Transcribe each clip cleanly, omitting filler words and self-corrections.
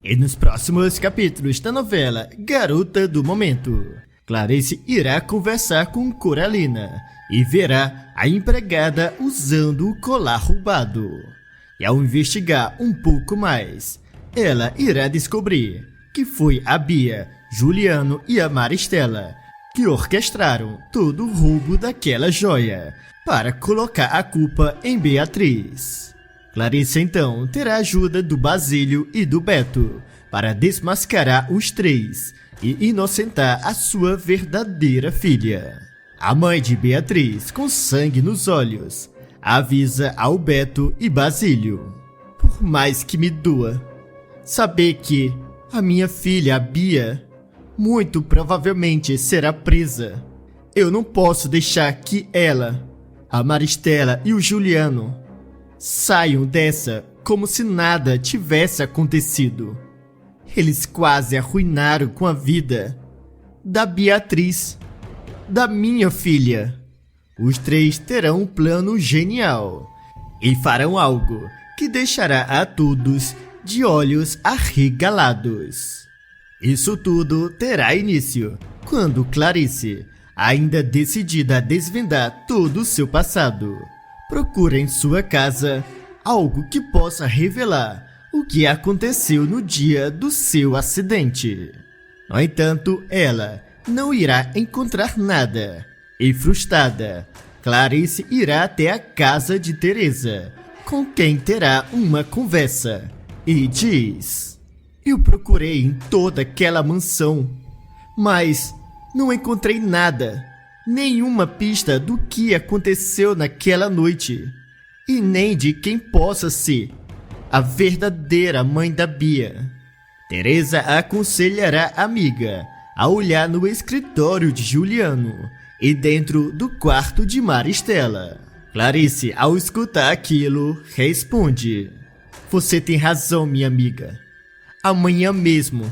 E nos próximos capítulos da novela Garota do Momento, Clarice irá conversar com Coralina e verá a empregada usando o colar roubado. E ao investigar um pouco mais, ela irá descobrir que foi a Bia, Juliano e a Maristela que orquestraram todo o roubo daquela joia para colocar a culpa em Beatriz. Clarice então terá a ajuda do Basílio e do Beto para desmascarar os três e inocentar a sua verdadeira filha. A mãe de Beatriz, com sangue nos olhos, avisa ao Beto e Basílio: por mais que me doa saber que a minha filha, a Bia, muito provavelmente será presa, eu não posso deixar que ela, a Maristela e o Juliano saiam dessa como se nada tivesse acontecido. Eles quase arruinaram com a vida da Beatriz, da minha filha. Os três terão um plano genial e farão algo que deixará a todos de olhos arregalados. Isso tudo terá início quando Clarice, ainda decidida a desvendar todo o seu passado, procura em sua casa algo que possa revelar o que aconteceu no dia do seu acidente. No entanto, ela não irá encontrar nada e, frustrada, Clarice irá até a casa de Teresa, com quem terá uma conversa, e diz: eu procurei em toda aquela mansão, mas não encontrei nada, nenhuma pista do que aconteceu naquela noite, e nem de quem possa ser a verdadeira mãe da Bia. Teresa aconselhará a amiga a olhar no escritório de Juliano e dentro do quarto de Maristela. Clarice, ao escutar aquilo, responde: você tem razão, minha amiga. Amanhã mesmo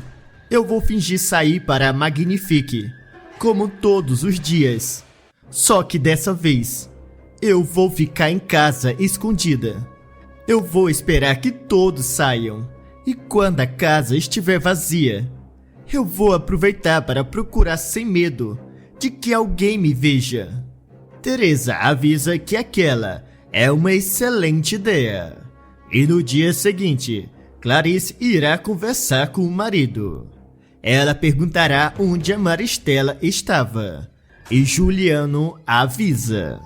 eu vou fingir sair para a Magnifique, como todos os dias. Só que dessa vez, eu vou ficar em casa escondida. Eu vou esperar que todos saiam. E quando a casa estiver vazia, eu vou aproveitar para procurar sem medo de que alguém me veja. Teresa avisa que aquela é uma excelente ideia. E no dia seguinte, Clarice irá conversar com o marido. Ela perguntará onde a Maristela estava, e Juliano avisa: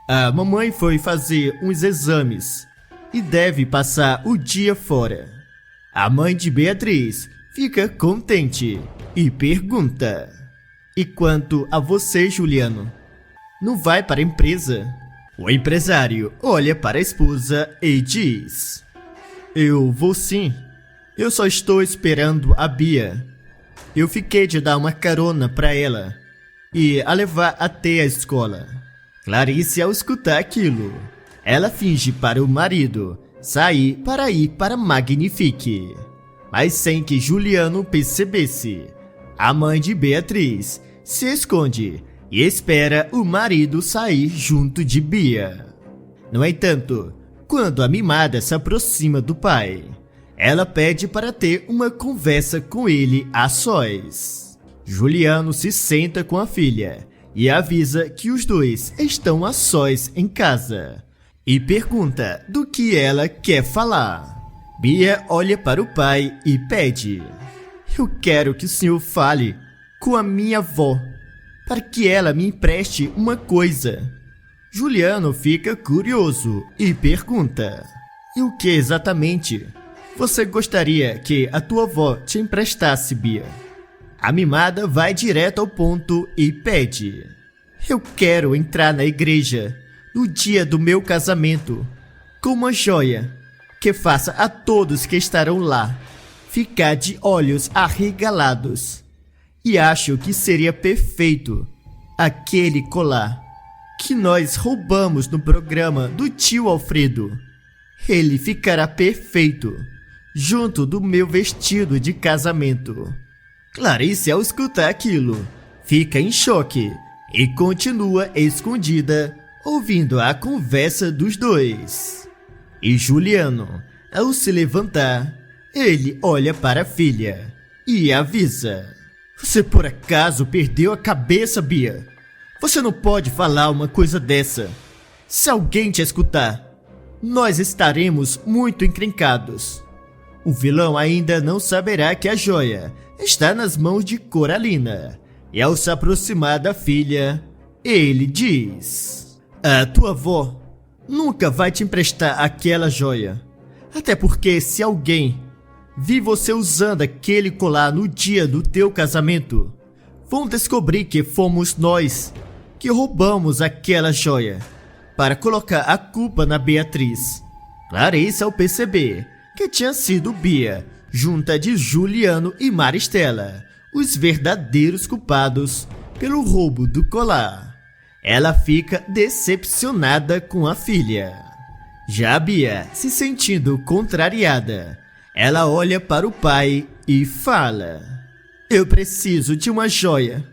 a mamãe foi fazer uns exames e deve passar o dia fora. A mãe de Beatriz fica contente e pergunta: e quanto a você, Juliano? Não vai para a empresa? O empresário olha para a esposa e diz: eu vou sim. Eu só estou esperando a Bia. Eu fiquei de dar uma carona para ela e a levar até a escola. Clarice, ao escutar aquilo, ela finge para o marido sair para ir para Magnifique. Mas sem que Juliano percebesse, a mãe de Beatriz se esconde e espera o marido sair junto de Bia. No entanto, quando a mimada se aproxima do pai, ela pede para ter uma conversa com ele a sós. Juliano se senta com a filha e avisa que os dois estão a sós em casa e pergunta do que ela quer falar. Bia olha para o pai e pede: eu quero que o senhor fale com a minha avó para que ela me empreste uma coisa. Juliano fica curioso e pergunta: e o que exatamente você gostaria que a tua avó te emprestasse, Bia? A mimada vai direto ao ponto e pede: eu quero entrar na igreja no dia do meu casamento com uma joia que faça a todos que estarão lá ficar de olhos arregalados. E acho que seria perfeito aquele colar que nós roubamos no programa do tio Alfredo. Ele ficará perfeito junto do meu vestido de casamento. Clarice, ao escutar aquilo, fica em choque e continua escondida, ouvindo a conversa dos dois. E Juliano, ao se levantar, Ele olha para a filha e avisa: Você por acaso perdeu a cabeça, Bia? Você não pode falar uma coisa dessa. Se alguém te escutar, nós estaremos muito encrencados. O vilão ainda não saberá que a joia está nas mãos de Coralina. E ao se aproximar da filha, ele diz: A tua avó nunca vai te emprestar aquela joia. Até porque se alguém vir você usando aquele colar no dia do teu casamento, vão descobrir que fomos nós que roubamos aquela joia para colocar a culpa na Beatriz. Clarice, ao perceber que tinha sido Bia, junta de Juliano e Maristela, os verdadeiros culpados pelo roubo do colar, ela fica decepcionada com a filha. Já a Bia, se sentindo contrariada, ela olha para o pai e fala: Eu preciso de uma joia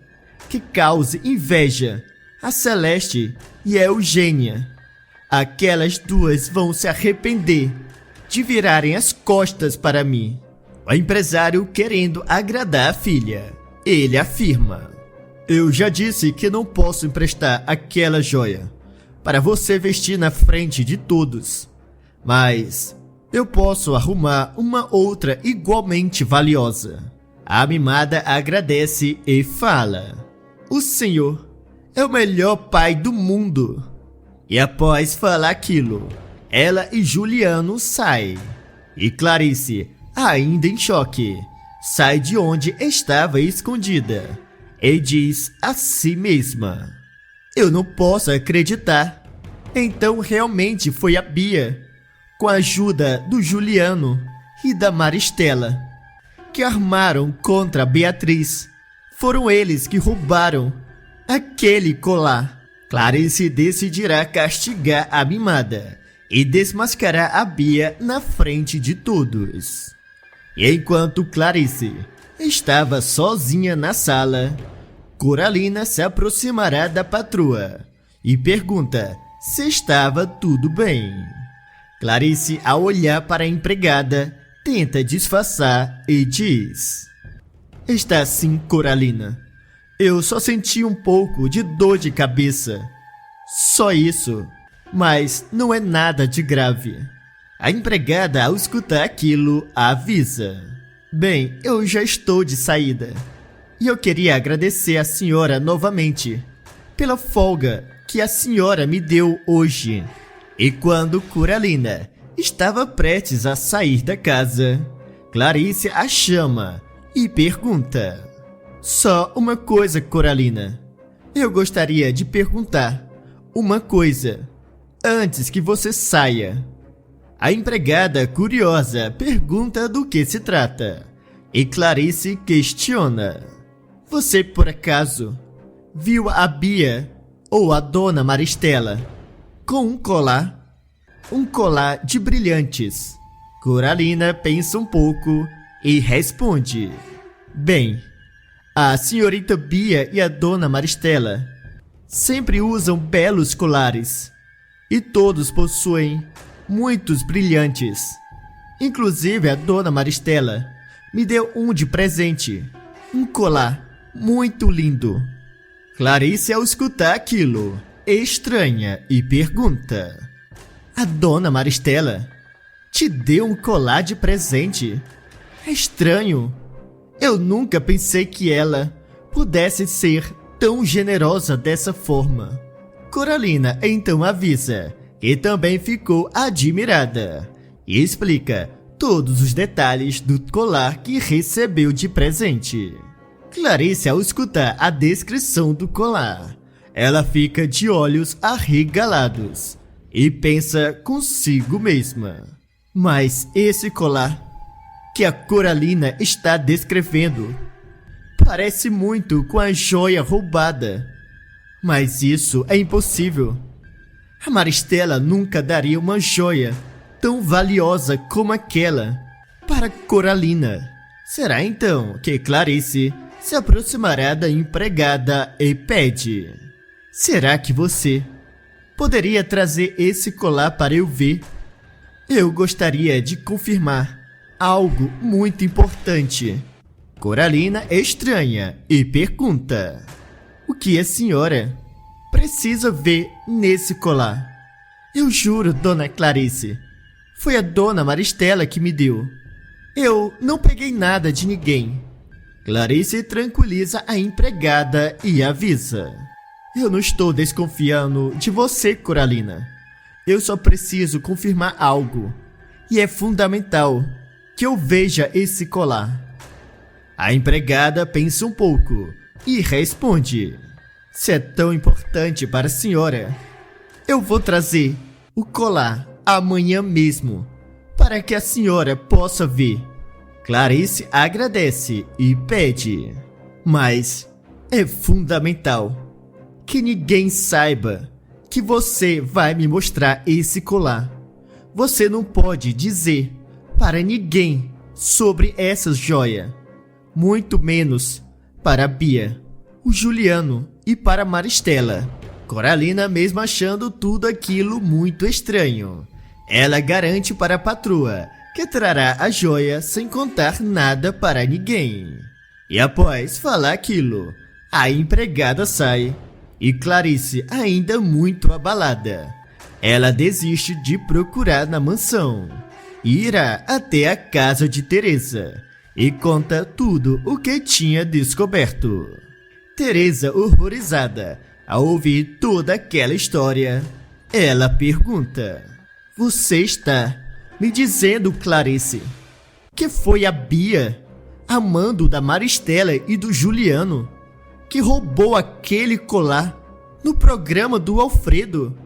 que cause inveja a Celeste e a Eugênia. Aquelas duas vão se arrepender de virarem as costas para mim. O empresário, querendo agradar a filha, ele afirma: Eu já disse que não posso emprestar aquela joia para você vestir na frente de todos, mas eu posso arrumar uma outra igualmente valiosa. A mimada agradece e fala: O senhor é o melhor pai do mundo. E após falar aquilo, ela e Juliano saem. E Clarice, ainda em choque, sai de onde estava escondida e diz a si mesma: Eu não posso acreditar. Então realmente foi a Bia, com a ajuda do Juliano e da Maristela, que armaram contra a Beatriz. Foram eles que roubaram aquele colar. Clarice decidirá castigar a mimada e desmascarar a Bia na frente de todos. E enquanto Clarice estava sozinha na sala, Coralina se aproximará da patroa e pergunta se estava tudo bem. Clarice, ao olhar para a empregada, tenta disfarçar e diz: Está sim, Coralina. Eu só senti um pouco de dor de cabeça. Só isso. Mas não é nada de grave. A empregada, ao escutar aquilo, avisa: Bem, eu já estou de saída. E eu queria agradecer à senhora novamente pela folga que a senhora me deu hoje. E quando Coralina estava prestes a sair da casa, Clarice a chama e pergunta: Só uma coisa, Coralina. Eu gostaria de perguntar uma coisa antes que você saia. A empregada, curiosa, pergunta do que se trata. E Clarice questiona: Você, por acaso, viu a Bia ou a dona Maristela com um colar? Um colar de brilhantes. Coralina pensa um pouco e responde: Bem, a senhorita Bia e a dona Maristela sempre usam belos colares. E todos possuem muitos brilhantes. Inclusive a dona Maristela me deu um de presente. Um colar muito lindo. Clarice, ao escutar aquilo, estranha e pergunta: A dona Maristela te deu um colar de presente? É estranho. Eu nunca pensei que ela pudesse ser tão generosa dessa forma. Coralina então avisa que também ficou admirada e explica todos os detalhes do colar que recebeu de presente. Clarice, ao escutar a descrição do colar, ela fica de olhos arregalados e pensa consigo mesma: Mas esse colar que a Coralina está descrevendo parece muito com a joia roubada. Mas isso é impossível. A Maristela nunca daria uma joia tão valiosa como aquela para Coralina. Será então que Clarice se aproximará da empregada e pede: Será que você poderia trazer esse colar para eu ver? Eu gostaria de confirmar algo muito importante. Coralina estranha e pergunta: o que a senhora precisa ver nesse colar? Eu juro, dona Clarice, foi a dona Maristela que me deu. Eu não peguei nada de ninguém. Clarice tranquiliza a empregada e avisa: eu não estou desconfiando de você, Coralina. Eu só preciso confirmar algo. E é fundamental que eu veja esse colar. A empregada pensa um pouco e responde: se é tão importante para a senhora, eu vou trazer o colar amanhã mesmo, para que a senhora possa ver. Clarice agradece e pede: mas é fundamental que ninguém saiba que você vai me mostrar esse colar. Você não pode dizer para ninguém sobre essa joia, muito menos para Bia, o Juliano e para Maristela. Coralina, mesmo achando tudo aquilo muito estranho, ela garante para a patroa que trará a joia sem contar nada para ninguém. E após falar aquilo, a empregada sai e Clarice, ainda muito abalada, ela desiste de procurar na mansão e irá até a casa de Teresa e conta tudo o que tinha descoberto. Teresa, horrorizada ao ouvir toda aquela história, ela pergunta: você está me dizendo, Clarice, que foi a Bia, amando da Maristela e do Juliano, que roubou aquele colar no programa do Alfredo?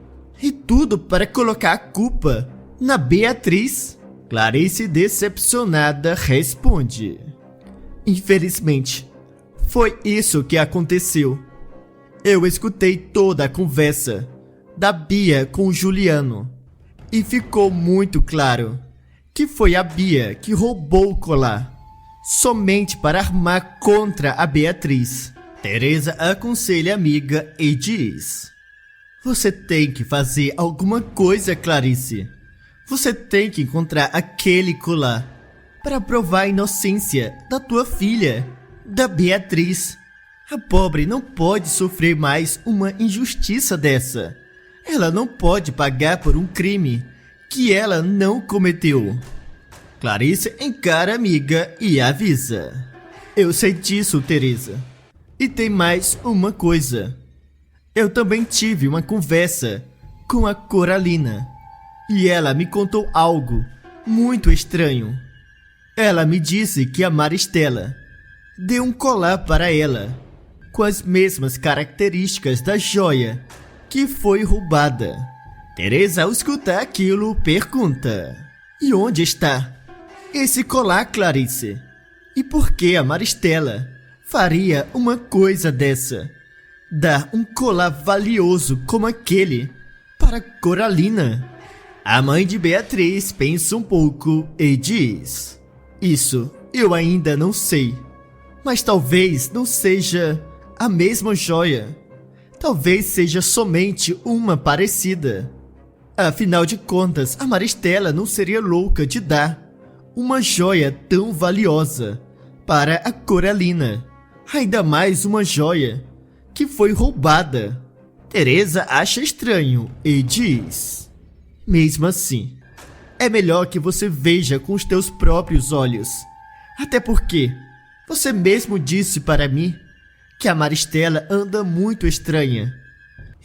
E tudo para colocar a culpa na Beatriz? Clarice, decepcionada, responde: infelizmente, foi isso que aconteceu. Eu escutei toda a conversa da Bia com o Juliano e ficou muito claro que foi a Bia que roubou o colar, somente para armar contra a Beatriz. Teresa aconselha a amiga e diz: você tem que fazer alguma coisa, Clarice. Você tem que encontrar aquele colar para provar a inocência da tua filha, da Beatriz. A pobre não pode sofrer mais uma injustiça dessa. Ela não pode pagar por um crime que ela não cometeu. Clarice encara a amiga e avisa: eu sei disso, Teresa. E tem mais uma coisa. Eu também tive uma conversa com a Coralina e ela me contou algo muito estranho. Ela me disse que a Maristela deu um colar para ela com as mesmas características da joia que foi roubada. Teresa, ao escutar aquilo, pergunta: e onde está esse colar, Clarice? E por que a Maristela faria uma coisa dessa? Dar um colar valioso como aquele para Coralina? A mãe de Beatriz pensa um pouco e diz: isso eu ainda não sei, mas talvez não seja a mesma joia. Talvez seja somente uma parecida. Afinal de contas, a Maristela não seria louca de dar uma joia tão valiosa para a Coralina, ainda mais uma joia que foi roubada. Teresa acha estranho e diz: mesmo assim, é melhor que você veja com os teus próprios olhos. Até porque você mesmo disse para mim que a Maristela anda muito estranha.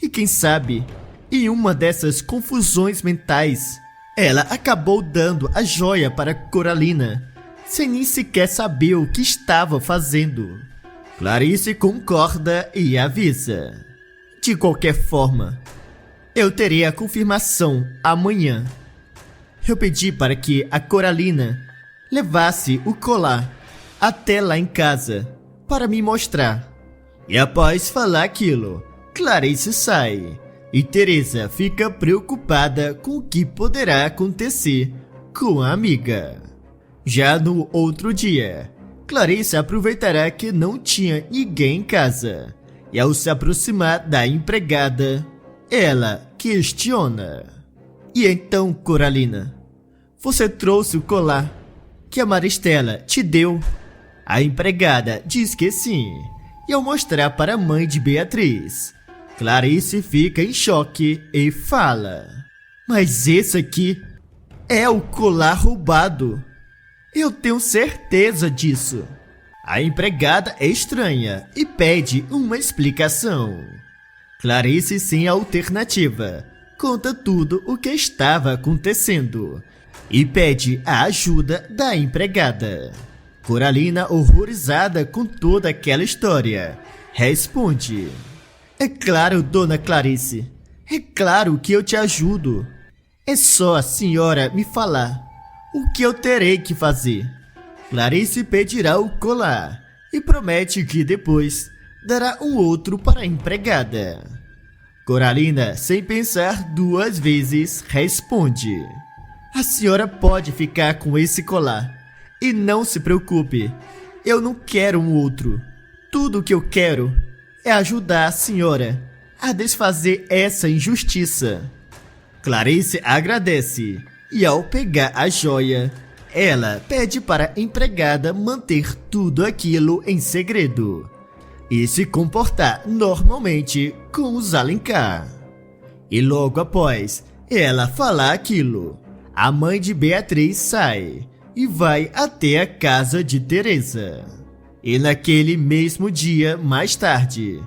E quem sabe, em uma dessas confusões mentais, ela acabou dando a joia para Coralina, sem nem sequer saber o que estava fazendo. Clarice concorda e avisa: de qualquer forma, eu terei a confirmação amanhã. Eu pedi para que a Coralina levasse o colar até lá em casa para me mostrar. E após falar aquilo, Clarice sai e Teresa fica preocupada com o que poderá acontecer com a amiga. Já no outro dia, Clarice aproveitará que não tinha ninguém em casa e, ao se aproximar da empregada, ela questiona: e então, Coralina, você trouxe o colar que a Maristela te deu? A empregada diz que sim, e ao mostrar para a mãe de Beatriz, Clarice fica em choque e fala: mas esse aqui é o colar roubado. Eu tenho certeza disso. A empregada é estranha e pede uma explicação. Clarice, sem alternativa, conta tudo o que estava acontecendo e pede a ajuda da empregada. Coralina, horrorizada com toda aquela história, responde: é claro, dona Clarice. É claro que eu te ajudo. É só a senhora me falar o que eu terei que fazer. Clarice pedirá o colar e promete que depois dará um outro para a empregada. Coralina, sem pensar duas vezes, responde: a senhora pode ficar com esse colar. E não se preocupe, eu não quero um outro. Tudo o que eu quero é ajudar a senhora a desfazer essa injustiça. Clarice agradece e, ao pegar a joia, ela pede para a empregada manter tudo aquilo em segredo e se comportar normalmente com os Alencar. E logo após ela falar aquilo, a mãe de Beatriz sai e vai até a casa de Teresa. E naquele mesmo dia, mais tarde,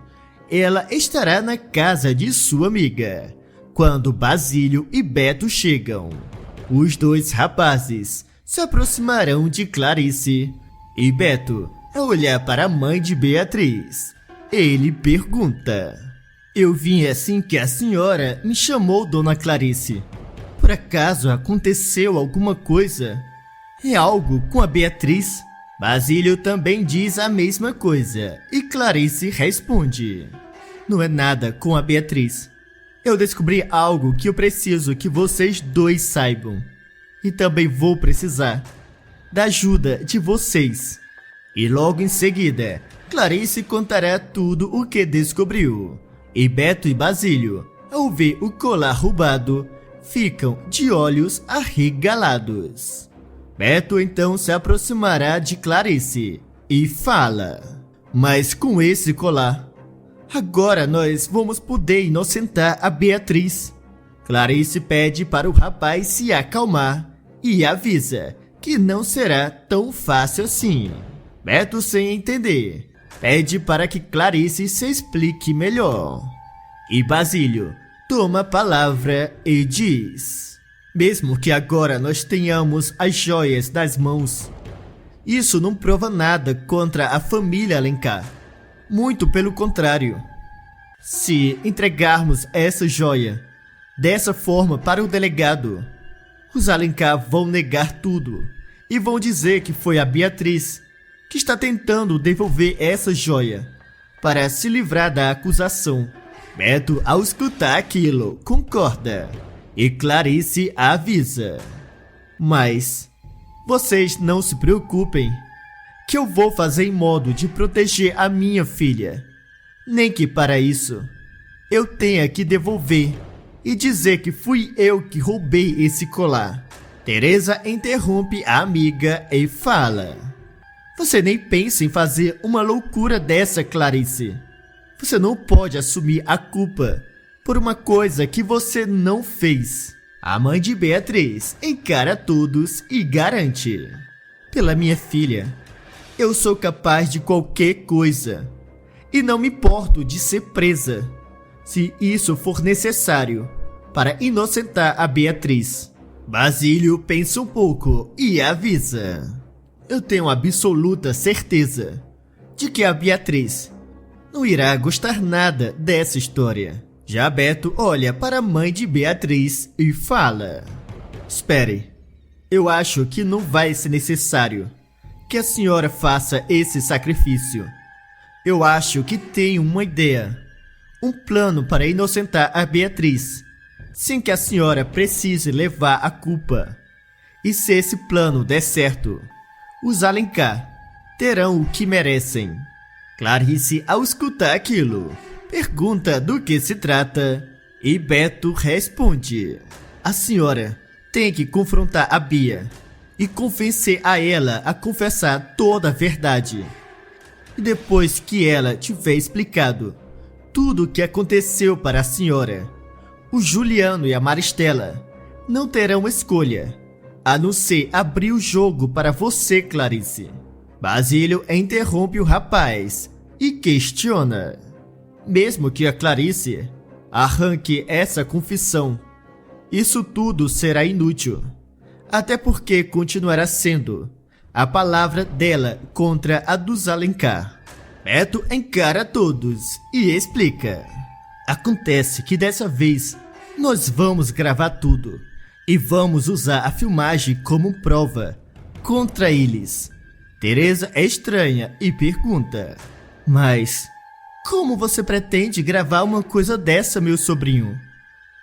ela estará na casa de sua amiga, quando Basílio e Beto chegam. Os dois rapazes se aproximarão de Clarice e Beto, ao olhar para a mãe de Beatriz, ele pergunta: eu vim assim que a senhora me chamou, dona Clarice. Por acaso aconteceu alguma coisa? É algo com a Beatriz? Basílio também diz a mesma coisa e Clarice responde: não é nada com a Beatriz. Eu descobri algo que eu preciso que vocês dois saibam. E também vou precisar da ajuda de vocês. E logo em seguida, Clarice contará tudo o que descobriu. E Beto e Basílio, ao ver o colar roubado, ficam de olhos arregalados. Beto então se aproximará de Clarice e fala: mas com esse colar, agora nós vamos poder inocentar a Beatriz. Clarice pede para o rapaz se acalmar e avisa que não será tão fácil assim. Beto, sem entender, pede para que Clarice se explique melhor. E Basílio toma a palavra e diz: mesmo que agora nós tenhamos as joias das mãos, isso não prova nada contra a família Alencar. Muito pelo contrário. Se entregarmos essa joia dessa forma para o delegado, os Alencar vão negar tudo e vão dizer que foi a Beatriz que está tentando devolver essa joia para se livrar da acusação. Beto, ao escutar aquilo, concorda e Clarice avisa: mas vocês não se preocupem, que eu vou fazer em modo de proteger a minha filha. Nem que para isso eu tenha que devolver e dizer que fui eu que roubei esse colar. Teresa interrompe a amiga e fala: você nem pensa em fazer uma loucura dessa, Clarice. Você não pode assumir a culpa por uma coisa que você não fez. A mãe de Beatriz encara todos e garante: pela minha filha, eu sou capaz de qualquer coisa. E não me importo de ser presa, se isso for necessário, para inocentar a Beatriz. Basílio pensa um pouco e avisa: eu tenho absoluta certeza de que a Beatriz não irá gostar nada dessa história. Já Beto olha para a mãe de Beatriz e fala: espere, eu acho que não vai ser necessário que a senhora faça esse sacrifício. Eu acho que tenho uma ideia, um plano para inocentar a Beatriz, sem que a senhora precise levar a culpa. E se esse plano der certo, os Alencar terão o que merecem. Clarice, ao escutar aquilo, pergunta do que se trata e Beto responde: a senhora tem que confrontar a Bia e convencer a ela a confessar toda a verdade. E depois que ela tiver explicado tudo o que aconteceu para a senhora, o Juliano e a Maristela não terão escolha, a não ser abrir o jogo para você, Clarice. Basílio interrompe o rapaz e questiona. Mesmo que a Clarice arranque essa confissão, isso tudo será inútil, até porque continuará sendo a palavra dela contra a dos Alencar. Beto encara todos e explica. Acontece que dessa vez nós vamos gravar tudo e vamos usar a filmagem como prova contra eles. Teresa é estranha e pergunta: mas como você pretende gravar uma coisa dessa, meu sobrinho?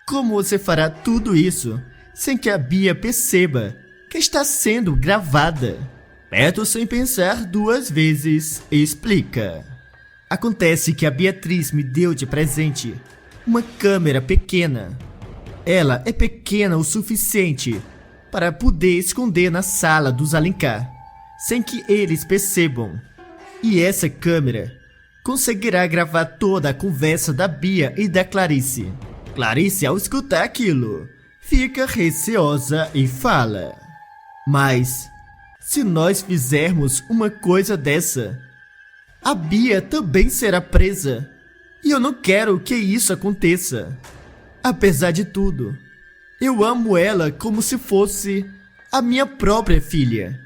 Como você fará tudo isso sem que a Bia perceba que está sendo gravada? Beto, sem pensar duas vezes, explica. Acontece que a Beatriz me deu de presente uma câmera pequena. Ela é pequena o suficiente para poder esconder na sala dos Alencar, sem que eles percebam. E essa câmera conseguirá gravar toda a conversa da Bia e da Clarice. Clarice, ao escutar aquilo, fica receosa e fala: mas se nós fizermos uma coisa dessa, a Bia também será presa. E eu não quero que isso aconteça. Apesar de tudo, eu amo ela como se fosse a minha própria filha.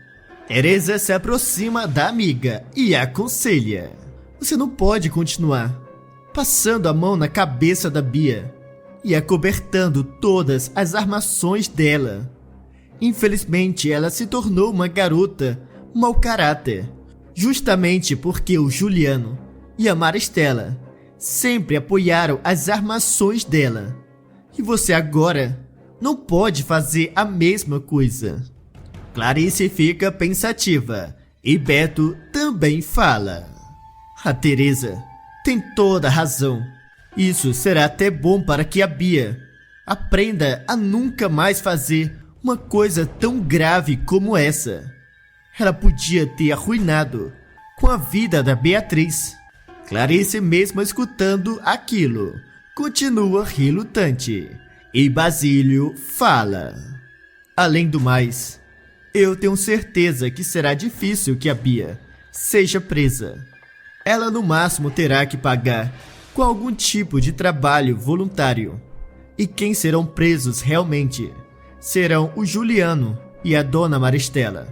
Teresa se aproxima da amiga e aconselha: você não pode continuar passando a mão na cabeça da Bia e acobertando todas as armações dela. Infelizmente, ela se tornou uma garota mau caráter, justamente porque o Juliano e a Maristela sempre apoiaram as armações dela. E você agora não pode fazer a mesma coisa. Clarice fica pensativa e Beto também fala: a Teresa tem toda a razão. Isso será até bom para que a Bia aprenda a nunca mais fazer uma coisa tão grave como essa. Ela podia ter arruinado com a vida da Beatriz. Clarice, mesmo escutando aquilo, continua relutante. E Basílio fala: além do mais, eu tenho certeza que será difícil que a Bia seja presa. Ela no máximo terá que pagar com algum tipo de trabalho voluntário. E quem serão presos realmente serão o Juliano e a dona Maristela,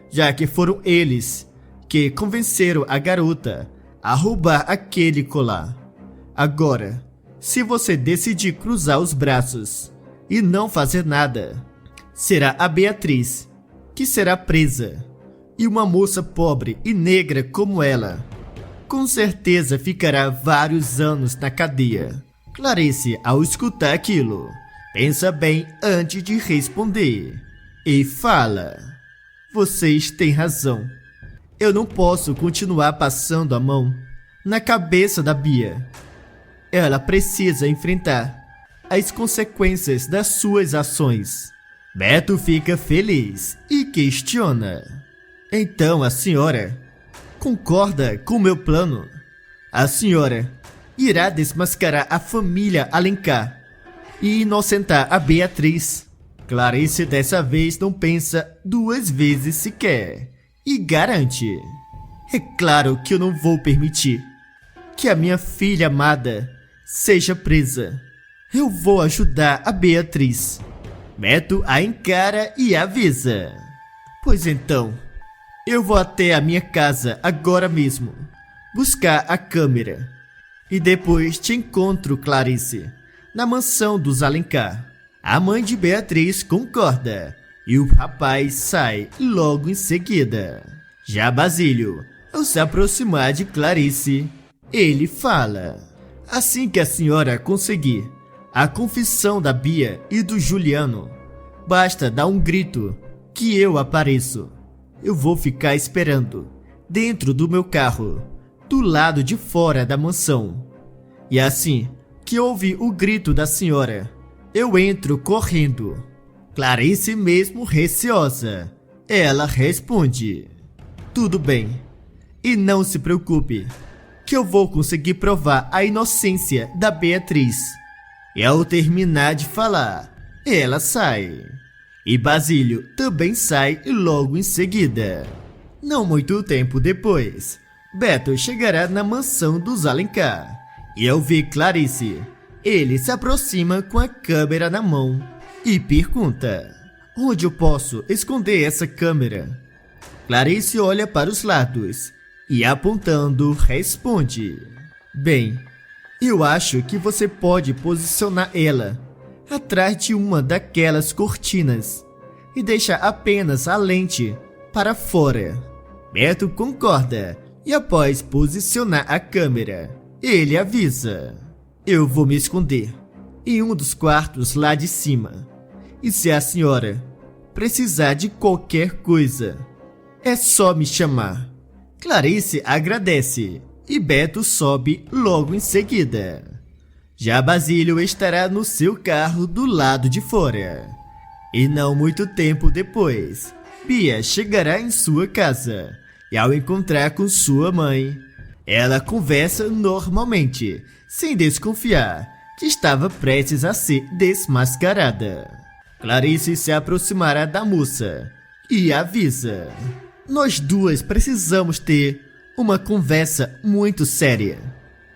já que foram eles que convenceram a garota a roubar aquele colar. Agora, se você decidir cruzar os braços e não fazer nada, será a Beatriz que será presa, e uma moça pobre e negra como ela com certeza ficará vários anos na cadeia. Clarice, ao escutar aquilo, pensa bem antes de responder e fala: vocês têm razão. Eu não posso continuar passando a mão na cabeça da Bia. Ela precisa enfrentar as consequências das suas ações. Beto fica feliz e questiona: então a senhora concorda com o meu plano? A senhora irá desmascarar a família Alencar e inocentar a Beatriz. Clarice dessa vez não pensa duas vezes sequer e garante: é claro que eu não vou permitir que a minha filha amada seja presa. Eu vou ajudar a Beatriz. Beto a encara e avisa: pois então, eu vou até a minha casa agora mesmo buscar a câmera. E depois te encontro, Clarice, na mansão dos Alencar. A mãe de Beatriz concorda e o rapaz sai logo em seguida. Já Basílio, ao se aproximar de Clarice, ele fala: assim que a senhora conseguir a confissão da Bia e do Juliano, basta dar um grito que eu apareço. Eu vou ficar esperando dentro do meu carro, do lado de fora da mansão. E assim que ouve o grito da senhora, eu entro correndo. Clarice, mesmo receosa, Ela responde: tudo bem, e não se preocupe, que eu vou conseguir provar a inocência da Beatriz. E ao terminar de falar, ela sai. E Basílio também sai logo em seguida. Não muito tempo depois, Beto chegará na mansão dos Alencar. E ao ver Clarice, ele se aproxima com a câmera na mão e pergunta: onde eu posso esconder essa câmera? Clarice olha para os lados e, apontando, responde: bem, eu acho que você pode posicionar ela atrás de uma daquelas cortinas e deixar apenas a lente para fora. Beto concorda e, após posicionar a câmera, ele avisa: eu vou me esconder em um dos quartos lá de cima. E se a senhora precisar de qualquer coisa, é só me chamar. Clarice agradece e Beto sobe logo em seguida. Já Basílio estará no seu carro do lado de fora. E não muito tempo depois, Bia chegará em sua casa e, ao encontrar com sua mãe, ela conversa normalmente, sem desconfiar que estava prestes a ser desmascarada. Clarice se aproximará da moça e avisa: nós duas precisamos ter uma conversa muito séria.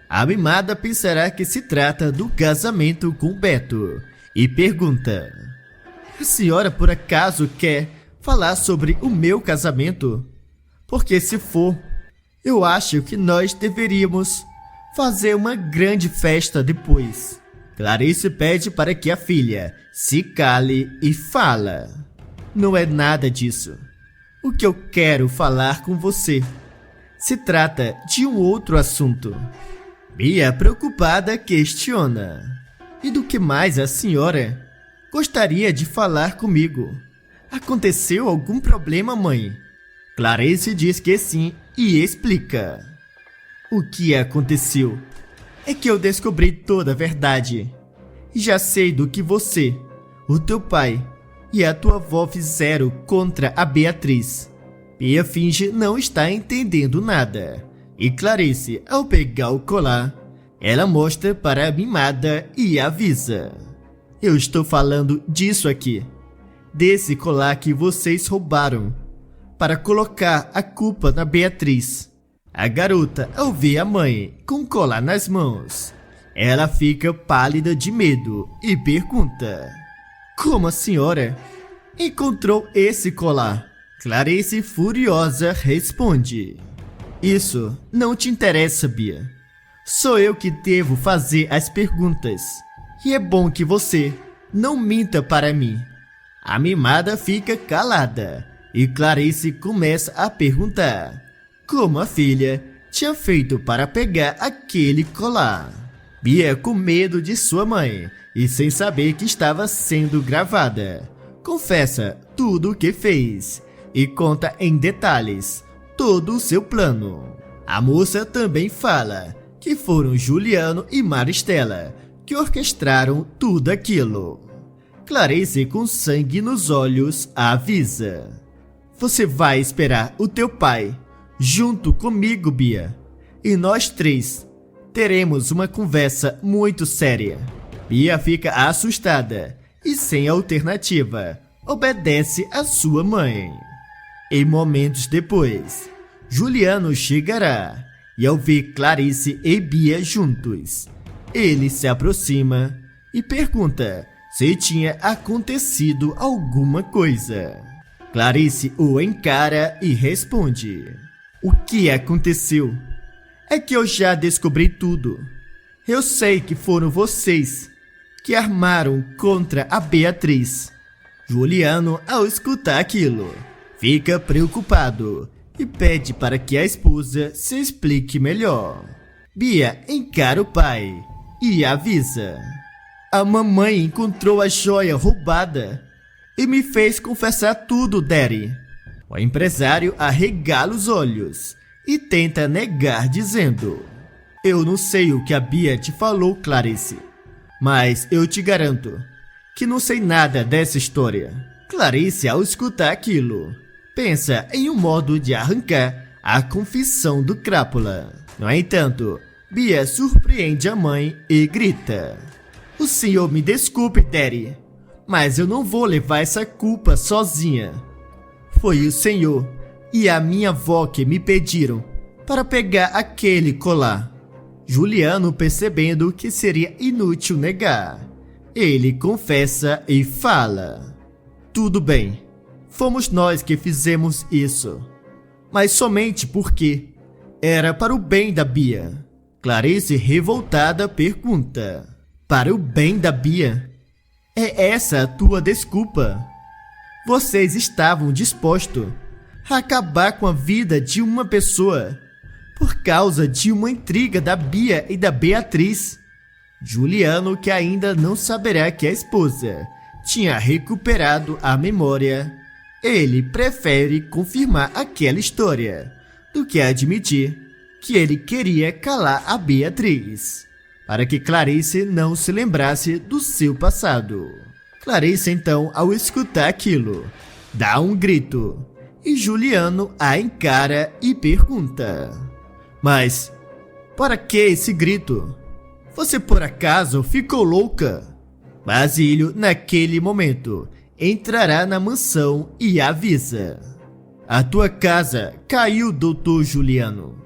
A mimada pensará que se trata do casamento com Beto e pergunta: a senhora por acaso quer falar sobre o meu casamento? Porque se for, eu acho que nós deveríamos fazer uma grande festa depois. Clarice pede para que a filha se cale e fala: não é nada disso. O que eu quero falar com você se trata de um outro assunto. Bia, preocupada, questiona: e do que mais a senhora gostaria de falar comigo? Aconteceu algum problema, mãe? Clarice diz que sim e explica: o que aconteceu é que eu descobri toda a verdade. E já sei do que você, o teu pai e a tua avó fizeram contra a Beatriz. Bia finge não estar entendendo nada. E Clarice, ao pegar o colar, ela mostra para a mimada e avisa: eu estou falando disso aqui, desse colar que vocês roubaram, para colocar a culpa na Beatriz. A garota, ao ver a mãe com o colar nas mãos, ela fica pálida de medo e pergunta: como a senhora encontrou esse colar? Clarice, furiosa, responde: isso não te interessa, Bia. Sou eu que devo fazer as perguntas. E é bom que você não minta para mim. A mimada fica calada e Clarice começa a perguntar como a filha tinha feito para pegar aquele colar. Bia, com medo de sua mãe e sem saber que estava sendo gravada, confessa tudo o que fez e conta em detalhes todo o seu plano. A moça também fala que foram Juliano e Maristela que orquestraram tudo aquilo. Clarice, com sangue nos olhos, avisa: você vai esperar o teu pai junto comigo, Bia, e nós três teremos uma conversa muito séria. Bia fica assustada e, sem alternativa, obedece a sua mãe. Em momentos depois, Juliano chegará e, ao ver Clarice e Bia juntos, ele se aproxima e pergunta se tinha acontecido alguma coisa. Clarice o encara e responde: o que aconteceu? É que eu já descobri tudo. Eu sei que foram vocês que armaram contra a Beatriz. Juliano, ao escutar aquilo, fica preocupado e pede para que a esposa se explique melhor. Bia encara o pai e avisa: a mamãe encontrou a joia roubada e me fez confessar tudo, Daddy. O empresário arregala os olhos e tenta negar, dizendo: eu não sei o que a Bia te falou, Clarice, mas eu te garanto que não sei nada dessa história. Clarice, ao escutar aquilo, pensa em um modo de arrancar a confissão do crápula. No entanto, Bia surpreende a mãe e grita: "O senhor me desculpe, Daddy, mas eu não vou levar essa culpa sozinha. Foi o senhor e a minha avó que me pediram para pegar aquele colar." Juliano, percebendo que seria inútil negar, ele confessa e fala: "Tudo bem, fomos nós que fizemos isso, mas somente porque era para o bem da Bia." Clarice, revoltada, pergunta: "Para o bem da Bia? É essa a tua desculpa? Vocês estavam dispostos a acabar com a vida de uma pessoa por causa de uma intriga da Bia e da Beatriz?" Juliano, que ainda não saberá que a esposa tinha recuperado a memória, ele prefere confirmar aquela história do que admitir que ele queria calar a Beatriz, para que Clarice não se lembrasse do seu passado. Clarice, então, ao escutar aquilo, dá um grito, e Juliano a encara e pergunta: "Mas, para que esse grito? Você por acaso ficou louca?" Basílio, naquele momento, entrará na mansão e avisa: "A tua casa caiu, doutor Juliano."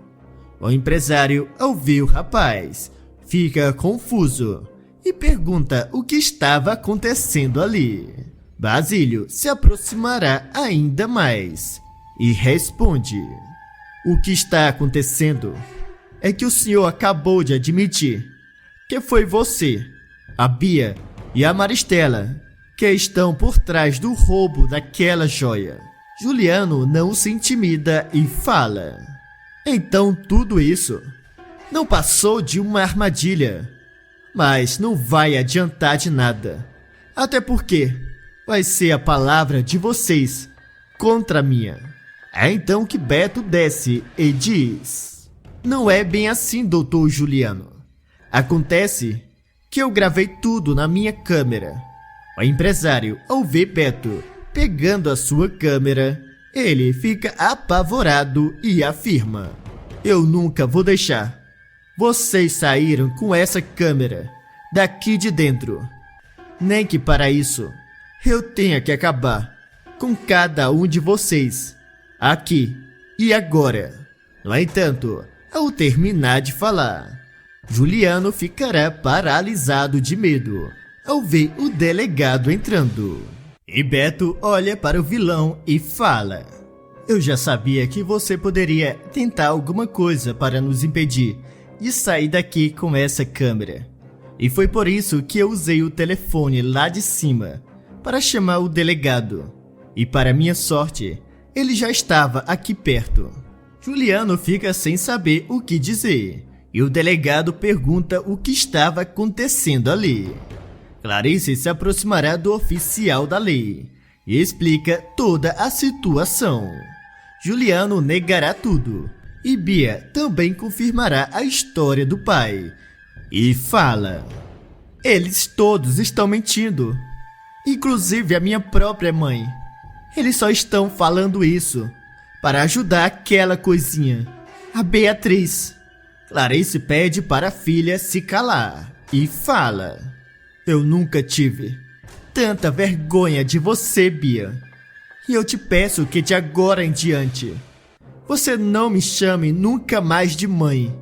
O empresário, ao ver o rapaz, fica confuso e pergunta o que estava acontecendo ali. Basílio se aproximará ainda mais e responde: "O que está acontecendo é que o senhor acabou de admitir que foi você, a Bia e a Maristela que estão por trás do roubo daquela joia." Juliano não se intimida e fala: "Então tudo isso não passou de uma armadilha, mas não vai adiantar de nada, até porque vai ser a palavra de vocês contra a minha." É então que Beto desce e diz: "Não é bem assim, doutor Juliano. Acontece que eu gravei tudo na minha câmera." O empresário, ao ver Beto pegando a sua câmera, ele fica apavorado e afirma: "Eu nunca vou deixar vocês saíram com essa câmera daqui de dentro. Nem que para isso eu tenha que acabar com cada um de vocês, aqui e agora." No entanto, ao terminar de falar, Juliano ficará paralisado de medo ao ver o delegado entrando. E Beto olha para o vilão e fala: "Eu já sabia que você poderia tentar alguma coisa para nos impedir de sair daqui com essa câmera. E foi por isso que eu usei o telefone lá de cima para chamar o delegado. E para minha sorte, ele já estava aqui perto." Juliano fica sem saber o que dizer, e o delegado pergunta o que estava acontecendo ali. Clarice se aproximará do oficial da lei e explica toda a situação. Juliano negará tudo, e Bia também confirmará a história do pai e fala: "Eles todos estão mentindo, inclusive a minha própria mãe. Eles só estão falando isso para ajudar aquela coisinha, a Beatriz." Clarice pede para a filha se calar e fala: "Eu nunca tive tanta vergonha de você, Bia. E eu te peço que de agora em diante você não me chame nunca mais de mãe.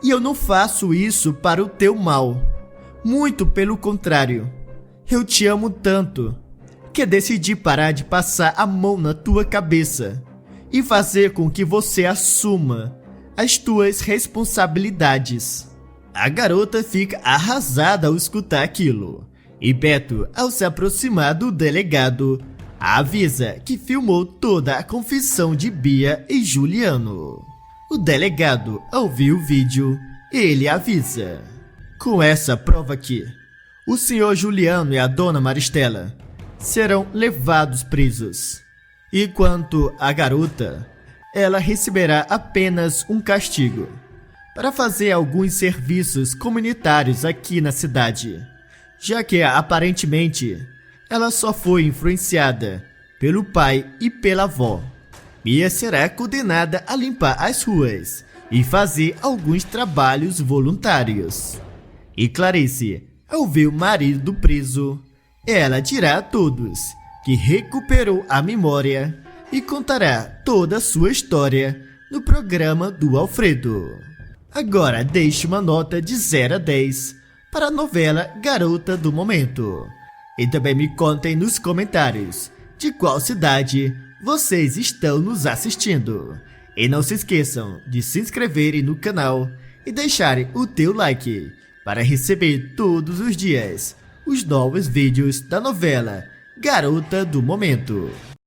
E eu não faço isso para o teu mal. Muito pelo contrário. Eu te amo tanto que decidi parar de passar a mão na tua cabeça e fazer com que você assuma as tuas responsabilidades." A garota fica arrasada ao escutar aquilo, e Beto, ao se aproximar do delegado, avisa que filmou toda a confissão de Bia e Juliano. O delegado, ao ver o vídeo, ele avisa: "Com essa prova aqui, o senhor Juliano e a dona Maristela serão levados presos. E quanto à garota, ela receberá apenas um castigo para fazer alguns serviços comunitários aqui na cidade, já que aparentemente ela só foi influenciada pelo pai e pela avó. Mia será condenada a limpar as ruas e fazer alguns trabalhos voluntários. E Clarice, ao ver o marido preso, ela dirá a todos que recuperou a memória e contará toda a sua história no programa do Alfredo. Agora deixe uma nota de 0 a 10 para a novela Garota do Momento. E também me contem nos comentários de qual cidade vocês estão nos assistindo. E não se esqueçam de se inscreverem no canal e deixarem o teu like para receber todos os dias os novos vídeos da novela Garota do Momento.